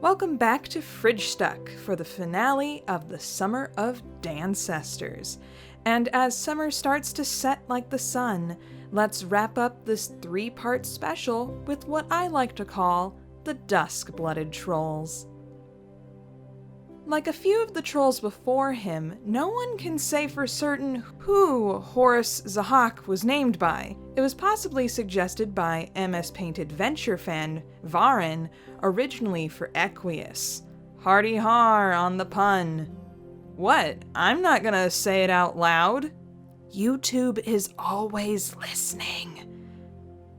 Welcome back to Fridgestuck for the finale of the Summer of Dancestors. And as summer starts to set like the sun, let's wrap up this 3-part special with what I like to call the Dusk-Blooded Trolls. Like a few of the trolls before him, no one can say for certain who Horuss Zahhak was named by. It was possibly suggested by MS Paint Adventure fan Varin, originally for Equius. Hardy har on the pun. What? I'm not gonna say it out loud. YouTube is always listening.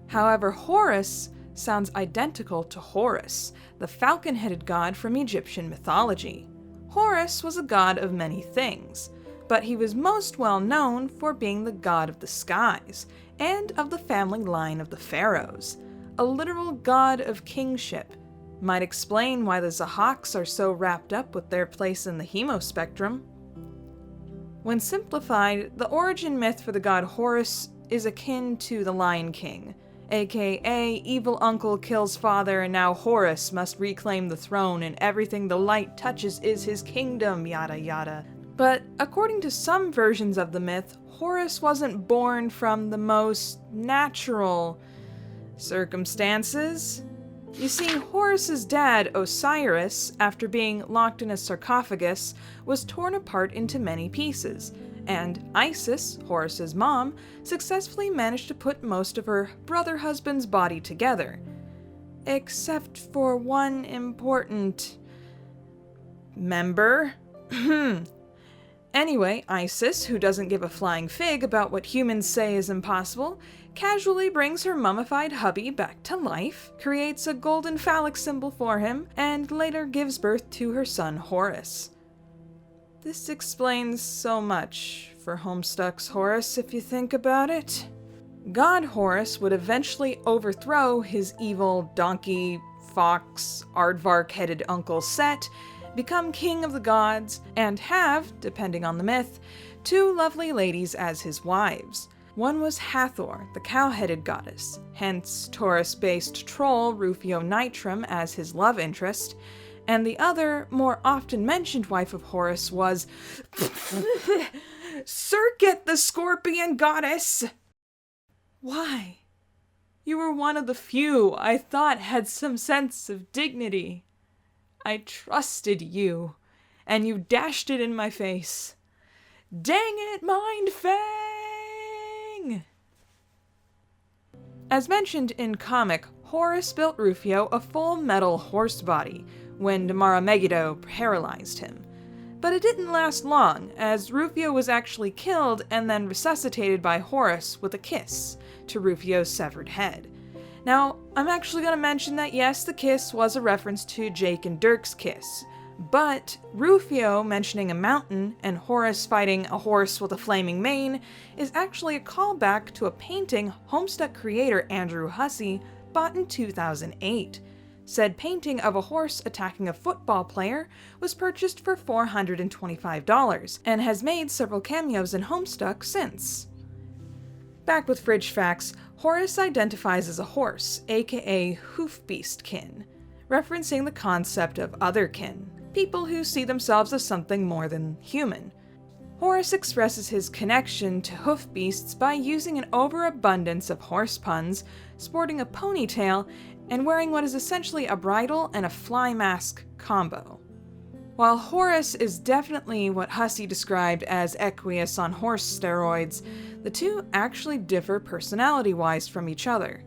However, Horuss sounds identical to Horus, the falcon-headed god from Egyptian mythology. Horus was a god of many things, but he was most well known for being the god of the skies and of the family line of the pharaohs, a literal god of kingship. Might explain why the Zahhaks are so wrapped up with their place in the hemospectrum. When simplified, the origin myth for the god Horus is akin to the Lion King, aka evil uncle kills father and now Horus must reclaim the throne and everything the light touches is his kingdom, yada yada. But according to some versions of the myth, Horus wasn't born from the most natural circumstances. You see, Horus's dad, Osiris, after being locked in a sarcophagus, was torn apart into many pieces, and Isis, Horus's mom, successfully managed to put most of her brother-husband's body together. Except for one important member. Anyway, Isis, who doesn't give a flying fig about what humans say is impossible, casually brings her mummified hubby back to life, creates a golden phallic symbol for him, and later gives birth to her son Horus. This explains so much for Homestuck's Horus if you think about it. God Horus would eventually overthrow his evil donkey, fox, aardvark-headed uncle Set, become king of the gods, and have, depending on the myth, 2 lovely ladies as his wives. One was Hathor, the cow-headed goddess, hence Taurus-based troll Rufio Nitram as his love interest, and the other, more often mentioned wife of Horus was Circuit, the scorpion goddess! Why? You were one of the few I thought had some sense of dignity. I trusted you, and you dashed it in my face. Dang it, Mindfang! As mentioned in comic, Horus built Rufio a full metal horse body when Damara Megiddo paralyzed him. But it didn't last long, as Rufio was actually killed and then resuscitated by Horus with a kiss to Rufio's severed head. Now, I'm actually going to mention that yes, the kiss was a reference to Jake and Dirk's kiss, but Rufio mentioning a mountain and Horus fighting a horse with a flaming mane is actually a callback to a painting Homestuck creator Andrew Hussey bought in 2008. Said painting of a horse attacking a football player was purchased for $425 and has made several cameos in Homestuck since. Back with Fridge Facts, Horus identifies as a horse, aka hoofbeastkin, referencing the concept of otherkin, people who see themselves as something more than human. Horus expresses his connection to hoofbeasts by using an overabundance of horse puns, sporting a ponytail, and wearing what is essentially a bridle and a fly mask combo. While Horus is definitely what Hussey described as Equius on horse steroids, the two actually differ personality-wise from each other.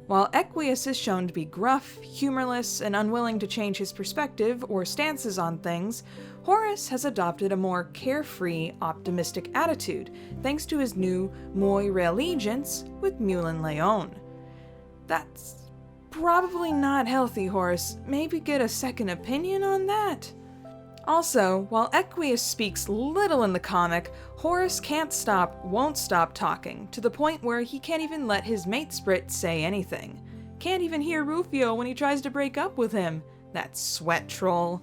While Equius is shown to be gruff, humorless, and unwilling to change his perspective or stances on things, Horus has adopted a more carefree, optimistic attitude thanks to his new Moi Allegiance with Mulin Leon. That's probably not healthy, Horus. Maybe get a second opinion on that? Also, while Equius speaks little in the comic, Horus won't stop talking, to the point where he can't even let his mate Sprit say anything. Can't even hear Rufio when he tries to break up with him. That sweat troll.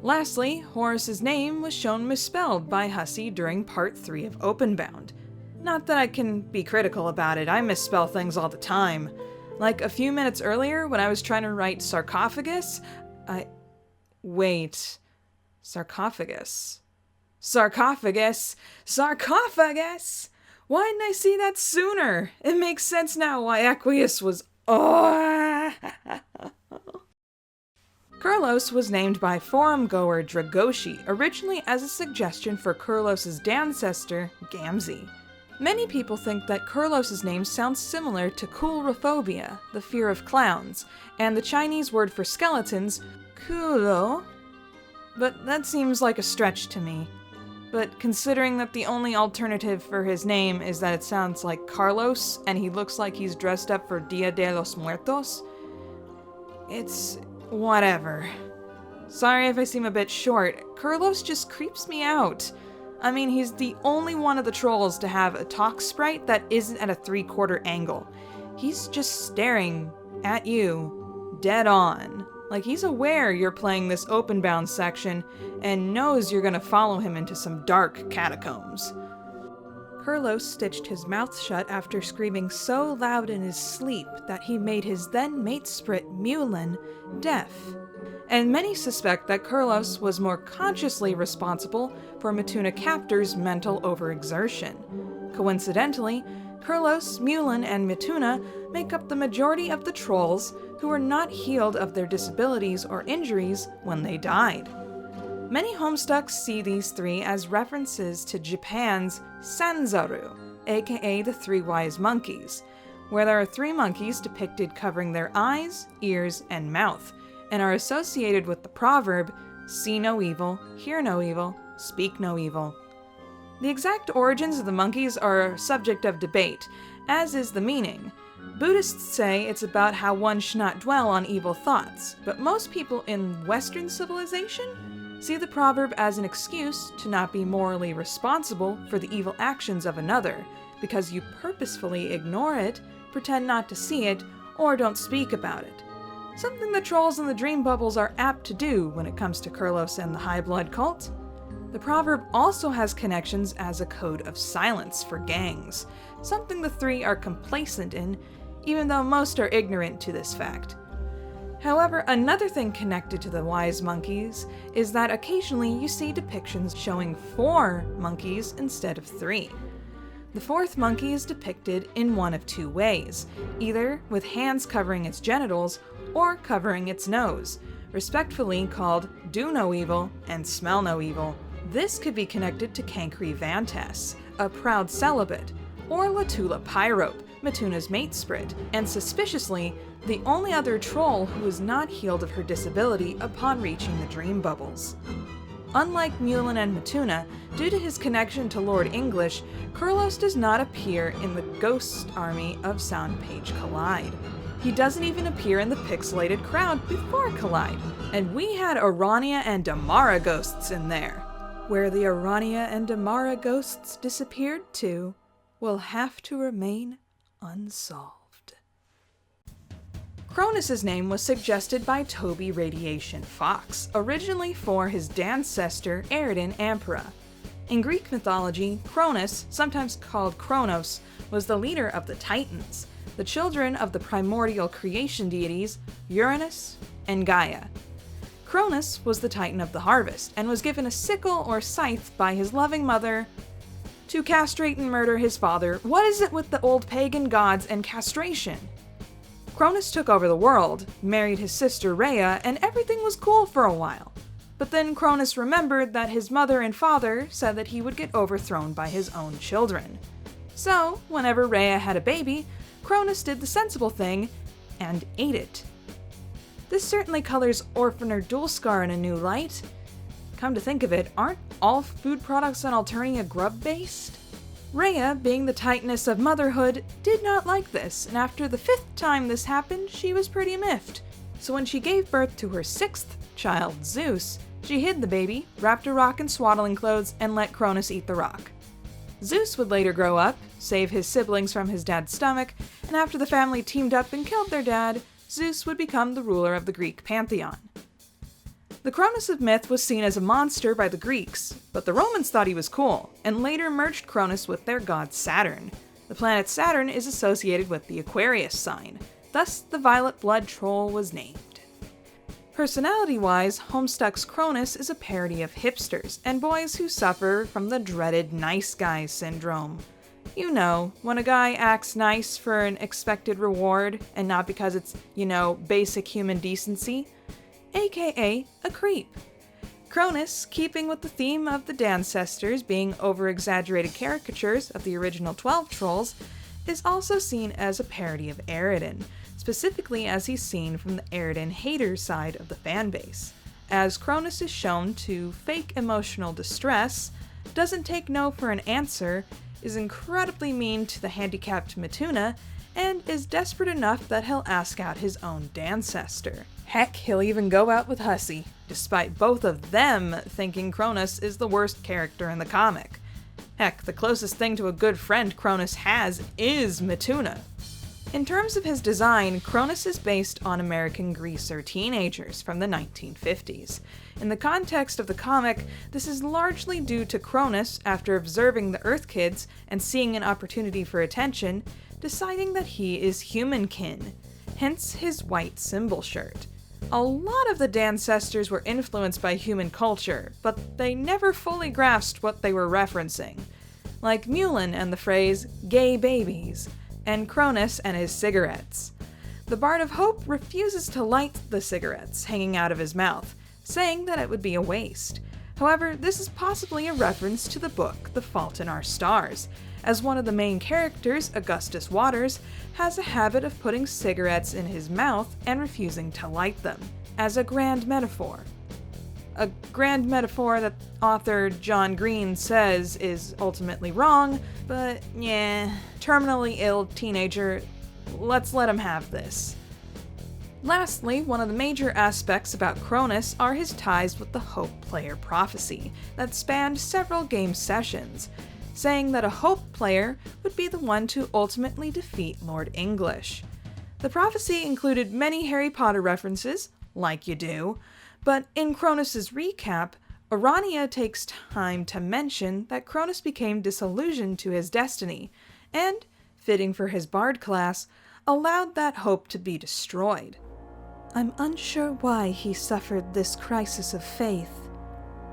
Lastly, Horus's name was shown misspelled by Hussey during Part 3 of Openbound. Not that I can be critical about it, I misspell things all the time. Like a few minutes earlier, when I was trying to write sarcophagus, Wait. Sarcophagus. Sarcophagus! Sarcophagus! Why didn't I see that sooner? It makes sense now why Aqueous was... Oh! Kurloz was named by forum goer Dragoshi originally as a suggestion for Kurloz's ancestor, Gamzee. Many people think that Kurloz's name sounds similar to coulrophobia, the fear of clowns, and the Chinese word for skeletons, kulo. But that seems like a stretch to me. But considering that the only alternative for his name is that it sounds like Carlos and he looks like he's dressed up for Dia de los Muertos, it's whatever. Sorry if I seem a bit short, Kurloz just creeps me out. I mean, he's the only one of the trolls to have a talk sprite that isn't at a 3/4 angle. He's just staring at you, dead on. Like he's aware you're playing this open-bound section and knows you're gonna follow him into some dark catacombs. Kurloz stitched his mouth shut after screaming so loud in his sleep that he made his then mate-sprit Mulan deaf. And many suspect that Kurloz was more consciously responsible for Metuna Captor's mental overexertion. Coincidentally, Kurloz, Mulan, and Metuna make up the majority of the trolls who were not healed of their disabilities or injuries when they died. Many Homestucks see these three as references to Japan's Sanzaru, aka the Three Wise Monkeys, where there are 3 monkeys depicted covering their eyes, ears, and mouth, and are associated with the proverb, see no evil, hear no evil, speak no evil. The exact origins of the monkeys are a subject of debate, as is the meaning. Buddhists say it's about how one should not dwell on evil thoughts, but most people in Western civilization see the proverb as an excuse to not be morally responsible for the evil actions of another, because you purposefully ignore it, pretend not to see it, or don't speak about it. Something the trolls in the dream bubbles are apt to do when it comes to Kurloz and the High Blood cult. The proverb also has connections as a code of silence for gangs, something the three are complacent in, even though most are ignorant to this fact. However, another thing connected to the wise monkeys is that occasionally you see depictions showing 4 monkeys instead of 3. The 4th monkey is depicted in one of 2 ways, either with hands covering its genitals or covering its nose, respectively called Do No Evil and Smell No Evil. This could be connected to Cancri Vantas, a proud celibate, or Latula Pyrope, Metuna's mate sprit, and suspiciously, the only other troll who is not healed of her disability upon reaching the dream bubbles. Unlike Mulan and Metuna, due to his connection to Lord English, Kurloz does not appear in the ghost army of Soundpage Collide. He doesn't even appear in the pixelated crowd before Collide, and we had Arania and Damara ghosts in there. Where the Arania and Damara ghosts disappeared to will have to remain unsolved. Cronus's name was suggested by Toby Radiation Fox, originally for his ancestor Cronus Ampora. In Greek mythology, Cronus, sometimes called Kronos, was the leader of the Titans, the children of the primordial creation deities Uranus and Gaia. Cronus was the titan of the harvest, and was given a sickle or scythe by his loving mother to castrate and murder his father. What is it with the old pagan gods and castration? Cronus took over the world, married his sister Rhea, and everything was cool for a while. But then Cronus remembered that his mother and father said that he would get overthrown by his own children. So, whenever Rhea had a baby, Cronus did the sensible thing and ate it. This certainly colors Orphaner Dulscar in a new light. Come to think of it, aren't all food products on Alternia grub-based? Rhea, being the titaness of motherhood, did not like this, and after the 5th time this happened, she was pretty miffed. So when she gave birth to her 6th child, Zeus, she hid the baby, wrapped a rock in swaddling clothes, and let Cronus eat the rock. Zeus would later grow up, save his siblings from his dad's stomach, and after the family teamed up and killed their dad, Zeus would become the ruler of the Greek pantheon. The Cronus of myth was seen as a monster by the Greeks, but the Romans thought he was cool, and later merged Cronus with their god Saturn. The planet Saturn is associated with the Aquarius sign, thus the violet blood troll was named. Personality-wise, Homestuck's Cronus is a parody of hipsters and boys who suffer from the dreaded nice guy syndrome. You know, when a guy acts nice for an expected reward and not because it's, basic human decency, aka a creep. Cronus, keeping with the theme of the Dancestors being over-exaggerated caricatures of the original 12 trolls, is also seen as a parody of Eridan, specifically as he's seen from the Eridan hater side of the fanbase, as Cronus is shown to fake emotional distress, doesn't take no for an answer, is incredibly mean to the handicapped Matuna, and is desperate enough that he'll ask out his own Dancestor. Heck, he'll even go out with Hussy, despite both of them thinking Cronus is the worst character in the comic. Heck, the closest thing to a good friend Cronus has is Matuna. In terms of his design, Cronus is based on American greaser teenagers from the 1950s. In the context of the comic, this is largely due to Cronus, after observing the Earth Kids and seeing an opportunity for attention, deciding that he is humankin, hence his white symbol shirt. A lot of the Dancestors were influenced by human culture, but they never fully grasped what they were referencing, like Mulin and the phrase, "gay babies," and Cronus and his cigarettes. The Bard of Hope refuses to light the cigarettes hanging out of his mouth, saying that it would be a waste. However, this is possibly a reference to the book The Fault in Our Stars, as one of the main characters, Augustus Waters, has a habit of putting cigarettes in his mouth and refusing to light them, as a grand metaphor. A grand metaphor that author John Green says is ultimately wrong, but yeah, terminally ill teenager, let's let him have this. Lastly, one of the major aspects about Cronus are his ties with the Hope player prophecy that spanned several game sessions, saying that a Hope player would be the one to ultimately defeat Lord English. The prophecy included many Harry Potter references, like you do, but in Cronus's recap, Urania takes time to mention that Cronus became disillusioned to his destiny, and, fitting for his bard class, allowed that hope to be destroyed. I'm unsure why he suffered this crisis of faith.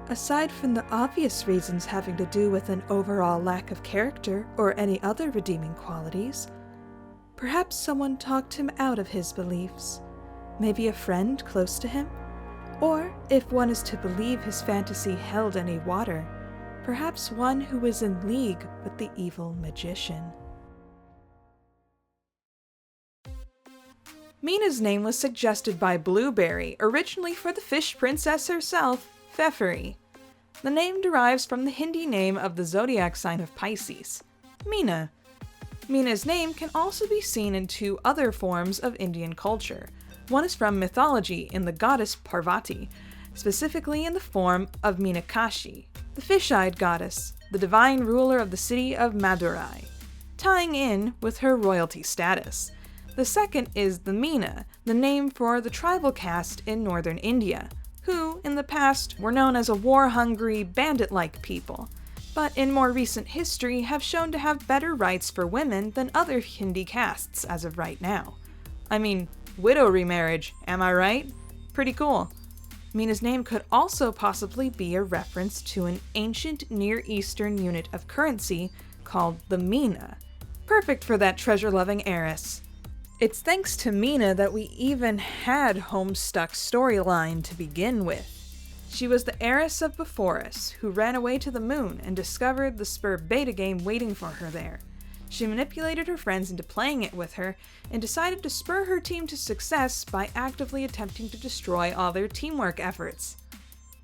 Aside from the obvious reasons having to do with an overall lack of character or any other redeeming qualities, perhaps someone talked him out of his beliefs. Maybe a friend close to him? Or, if one is to believe his fantasy held any water, perhaps one who was in league with the evil magician. Meenah's name was suggested by Blueberry, originally for the fish princess herself, Pfeffery. The name derives from the Hindi name of the zodiac sign of Pisces, Meenah. Meenah's name can also be seen in two other forms of Indian culture. One is from mythology in the goddess Parvati, specifically in the form of Meenakshi, the fish-eyed goddess, the divine ruler of the city of Madurai, tying in with her royalty status. The second is the Meenah, the name for the tribal caste in northern India, who, in the past, were known as a war-hungry, bandit-like people, but in more recent history have shown to have better rights for women than other Hindi castes as of right now. I mean, widow remarriage, am I right? Pretty cool. Meenah's name could also possibly be a reference to an ancient Near Eastern unit of currency called the Meenah. Perfect for that treasure-loving heiress. It's thanks to Meenah that we even had Homestuck's storyline to begin with. She was the heiress of Bephoris, who ran away to the moon and discovered the Spur beta game waiting for her there. She manipulated her friends into playing it with her, and decided to spur her team to success by actively attempting to destroy all their teamwork efforts.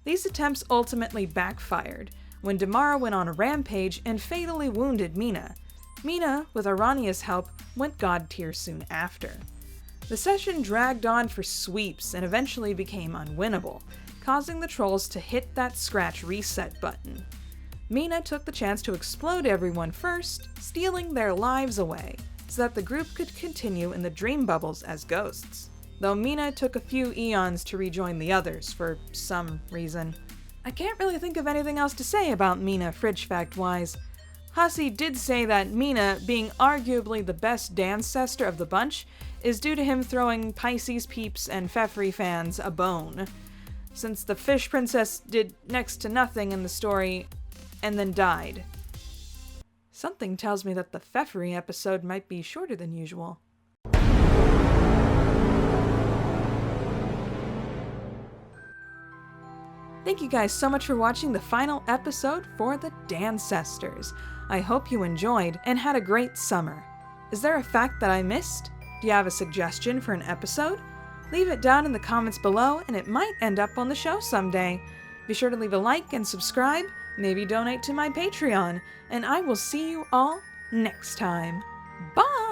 These attempts ultimately backfired, when Damara went on a rampage and fatally wounded Meenah. Meenah, with Urania's help, went god tier soon after. The session dragged on for sweeps and eventually became unwinnable, causing the trolls to hit that scratch reset button. Meenah took the chance to explode everyone first, stealing their lives away, so that the group could continue in the dream bubbles as ghosts, though Meenah took a few eons to rejoin the others for some reason. I can't really think of anything else to say about Meenah fridge fact-wise. Hussey did say that Meenah, being arguably the best Dancestor of the bunch, is due to him throwing Pisces peeps and Pfeffrey fans a bone, since the Fish Princess did next to nothing in the story and then died. Something tells me that the Pfeffrey episode might be shorter than usual. Thank you guys so much for watching the final episode for the Dancestors. I hope you enjoyed and had a great summer. Is there a fact that I missed? Do you have a suggestion for an episode? Leave it down in the comments below and it might end up on the show someday. Be sure to leave a like and subscribe, maybe donate to my Patreon, and I will see you all next time. Bye!